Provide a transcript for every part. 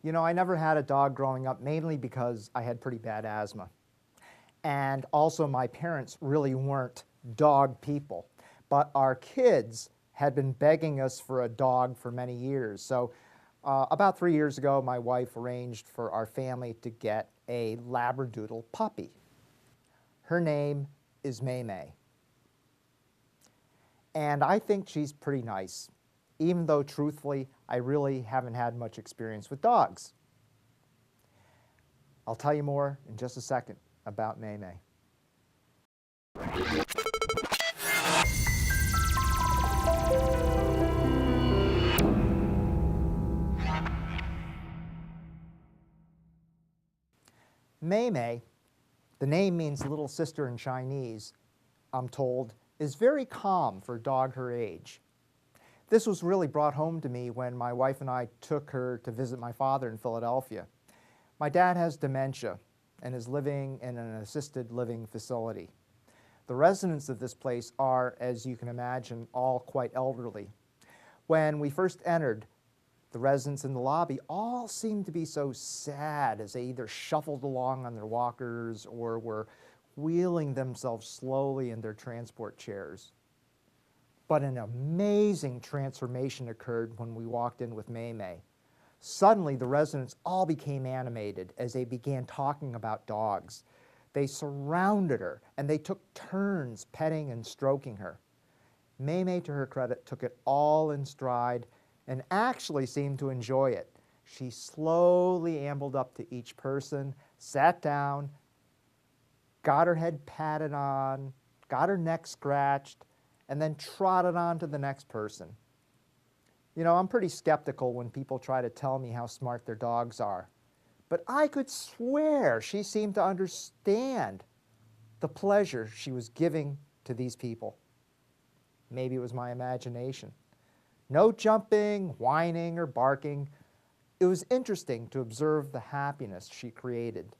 You know, I never had a dog growing up, mainly because I had pretty bad asthma. And also my parents really weren't dog people. But our kids had been begging us for a dog for many years. So about 3 years ago, my wife arranged for our family to get a Labradoodle puppy. Her name is May May. And I think she's pretty nice, even though truthfully, I really haven't had much experience with dogs. I'll tell you more in just a second about May May. May May, the name means little sister in Chinese, I'm told, is very calm for a dog her age. This was really brought home to me when my wife and I took her to visit my father in Philadelphia. My dad has dementia and is living in an assisted living facility. The residents of this place are, as you can imagine, all quite elderly. When we first entered, the residents in the lobby all seemed to be so sad as they either shuffled along on their walkers or were wheeling themselves slowly in their transport chairs. But an amazing transformation occurred when we walked in with May May. Suddenly, the residents all became animated as they began talking about dogs. They surrounded her and they took turns petting and stroking her. May May, to her credit, took it all in stride and actually seemed to enjoy it. She slowly ambled up to each person, sat down, got her head patted on, got her neck scratched, and then trotted on to the next person. You know, I'm pretty skeptical when people try to tell me how smart their dogs are, but I could swear she seemed to understand the pleasure she was giving to these people. Maybe it was my imagination. No jumping, whining, or barking. It was interesting to observe the happiness she created.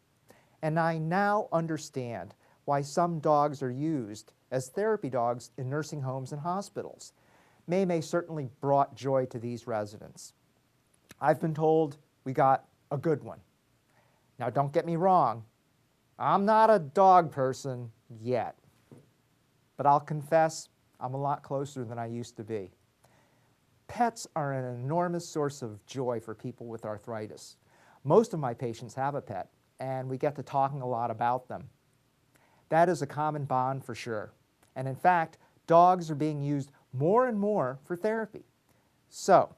And I now understand why some dogs are used as therapy dogs in nursing homes and hospitals. May May certainly brought joy to these residents. I've been told we got a good one. Now, don't get me wrong, I'm not a dog person yet, but I'll confess I'm a lot closer than I used to be. Pets are an enormous source of joy for people with arthritis. Most of my patients have a pet, and we get to talking a lot about them. That is a common bond for sure. And in fact, dogs are being used more and more for therapy. So,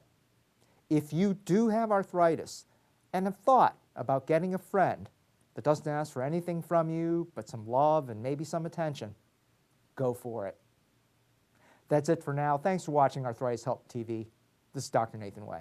if you do have arthritis and have thought about getting a friend that doesn't ask for anything from you but some love and maybe some attention, go for it. That's it for now. Thanks for watching Arthritis Help TV. This is Dr. Nathan Way.